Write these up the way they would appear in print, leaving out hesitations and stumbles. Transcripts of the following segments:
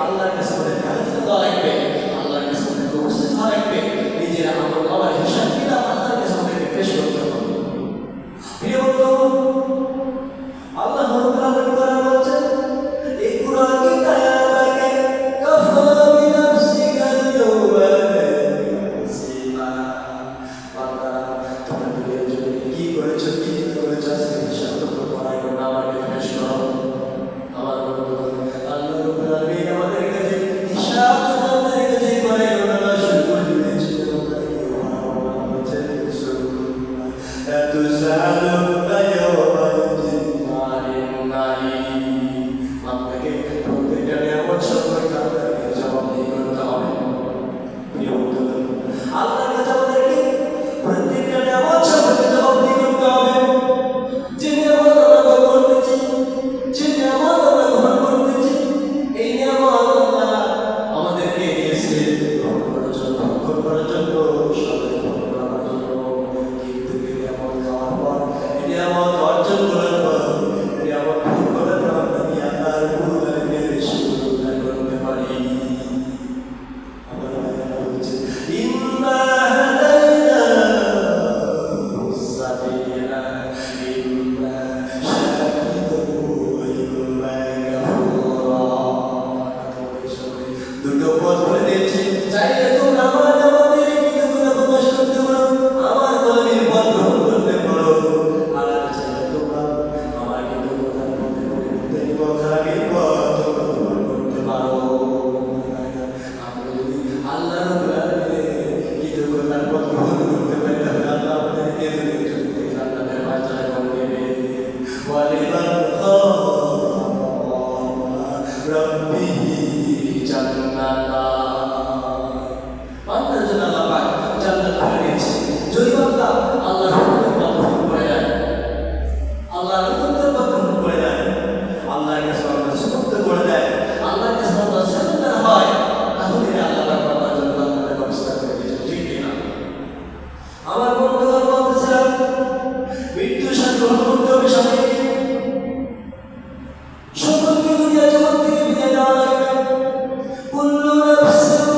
আল্লাহর কাছে অনেক ব্যবস্থা রাখবে নিজের আমল আমার হিসাব কিতাব আল্লাহর আল্লাহর কাছে আমাদেরকে প্রত্যেকটা নিয়ামত সম্পর্কে জবাবদিহি করতে হবে। যে নিয়ামত আমরা ভোগ করতেছি, যে নিয়ামত আমরা গ্রহণ করতেছি, এই নিয়ামত আল্লাহ আমাদেরকে দিয়েছে গ্রহণ করার জন্য, ভোগ করার জন্য, সবাই ভোগ করার জন্য। কিন্তু এই নিয়ামত খাওয়ার পর, এই নিয়ামত অর্জন করার পর, এই নিয়ামত ভোগ করার পর আমরা কি আল্লাহর গুণগানের শুকরিয়া করতে পারি? আমার ভাইরা বলছে ইন্না হাদাইনাহু সাবিলা ইম্মা শাকিরুন ওয়া ইম্মা কাফুরা। দুটো পথ বলে দিয়েছি, চাইলে তোমরা আমার নামাতে কৃতজ্ঞতা প্রকাশ করতে পারো, আমার কলির পথ গ্রহণ করতে পারো, আর চাইলে তোমরা আমার কৃতজ্ঞতার পথে খারাপের পথ গ্রহণ করতে পারো। আমরা যদি আল্লাহর উপরে কৃতজ্ঞতার পথ গ্রহণ করতে পারি, তাহলে আল্লাহ আমাদেরকে জান্নাতের বাচ্চা করে দেবে। ওয়ালিমান খাফা রাব্বিহি জান্নাতা। বান্দার জন্য আল্লাহ পাক জান্নাত করে দিয়েছে। যদি বান্দা আল্লাহর হুকুমের পথ গ্রহণ করে নেয়, আল্লাহর হুকুমের পথ গ্রহণ করে নেয়, আল্লাহর কাছে বান্দা সুবুদ্ধ করে দেয়, আল্লাহর কাছে বান্দা সারেন্ডার হয়, তাহলে আল্লাহ পাক বান্দার জন্য জান্নাতের ব্যবস্থা করে দিয়েছে। ঠিক কিনা? আমার বন্ধুগণ বলতেছিলাম, মৃত্যুর সাথে গ্রহণ করতে হবে সবাইকে। সকলকে দুনিয়া জগৎ থেকে বিদায় দেওয়া লাগবে। কুল্লু নাফসিন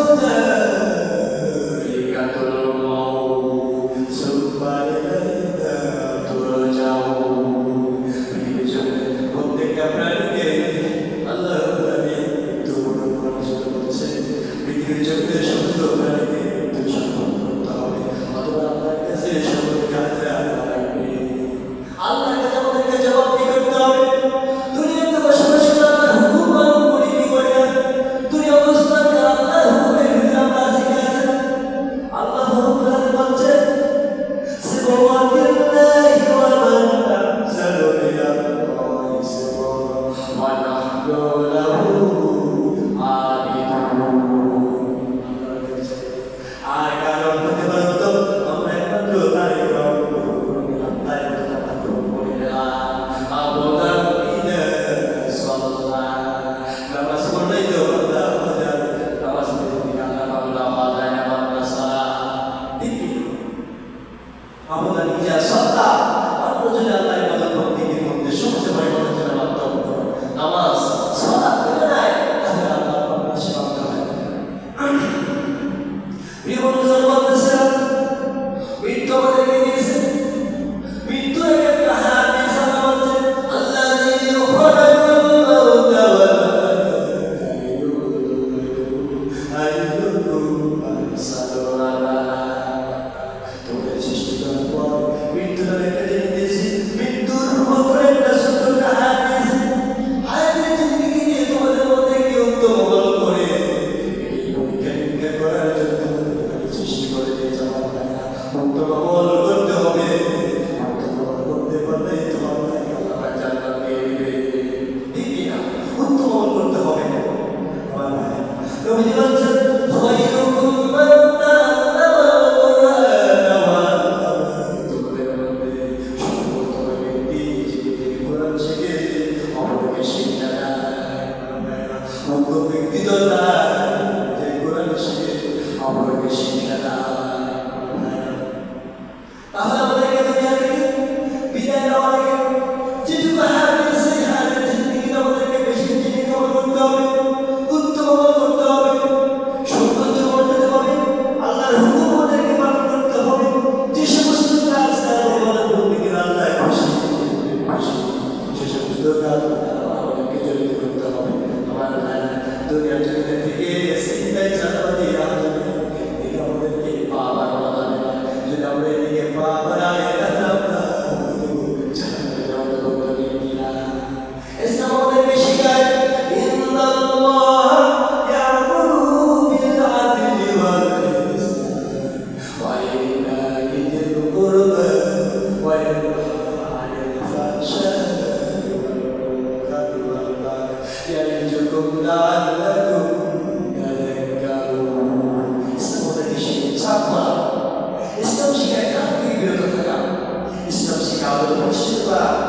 যায়িকাতুল মাউত সুম্মা ইলাইনা তুরজাউন। পৃথিবীর জগতে প্রত্যেকটা প্রাণীকে আল্লাহ রাব্বুল আলামিন মৃত্যু বরণ করার জন্য বলছে। পৃথিবীর জগতে সমস্ত প্রাণীকে মৃত্যু সম্পন্ন করতে হবে, অথবা আল্লাহর কাছে সকল কাজ রাখা লাগবে। আল্লাহর কাছে আমাদেরকে জবাবদিহি করতে হবে। দুনিয়াতে বসবাস করে আল্লাহর হুকুম পালন করি কি করি না, দুনিয়া অবস্থান করে আল্লাহর হুকুমের ভিতরে আমরা আছি কি আছে না। আল্লাহ রাব্বুল আলামিন বলছেন সিবওয়াতিল্লাহি ওয়া মান আনজালা মিনাল্লাহি সিবওয়া ওয়া নাহনু লাহু আবিদুন। আল্লাহর কাছে আর কারণ হতে পারত আমরা একমাত্র তারই গ্রহণ করলাম, তাই কথা গ্রহণ করে নিলাম। আবদান ইদা সাল্লা, নামাজ পড়লেই তো বান্দা হাজার নামাজ পড়তে আল্লাহ বান্দা বাজায় না বান্দা সালা দিবি। আবদান ইদা সাল্লা, আমরা যদি আল্লাহ ইবাদত বন্দেগীর মধ্যে সবচেয়ে বড় ইবাদত যেটা মাধ্যম নামাজ সালাত করে নেয়, তাহলে আল্লাহ বান্দা সে বান্দা হয়। প্রিয় বন্ধুগণ বলতেছিলাম, মৃত্যু আমাদেরকে দিয়েছে। মৃত্যু একটা হাদিস আমরা বলছে আল্লাযী খালাকাল মাউতা ওয়াল হায়াতা লিয়াবলুয়াকুম আইয়ুকুম আহসানু আমালা। তোমাদের সৃষ্টি করার পর মৃত্যুর একটা জিনিস দিয়েছি, মৃত্যুর উপরে একটা সুন্দর হাদিস। হায়াতের জিন্দেগি নিয়ে তোমাদের মধ্যে কি উত্তম আমল করে এই পরীক্ষা করার জন্য তোমাদের সৃষ্টি করে দিয়েছে। আমার ভাইরা, উত্তম আমল করতে হবে। উত্তম আমল করতে পারলে তোমার ভাইকে আল্লাহ পাক জান্নাত দিয়ে দিবে। ঠিক কিনা? উত্তম আমল করতে হবে। আমার ভাইরা, নবীজি বলছেন খায়রুকুম মান তাআল্লামা আল-কুরআনা ওয়া আল্লামাহু। তোমাদের মধ্যে সর্বোত্তম ব্যক্তি যিনি কোরআন শিখে অপরকে শিক্ষা দেয়। আমার ভাইরা, উত্তম ব্যক্তি তো তার যে কোরআন শিখে অপরকে শিক্ষা দেয়। আমার ভাইরা, মুর্শিদাবাদ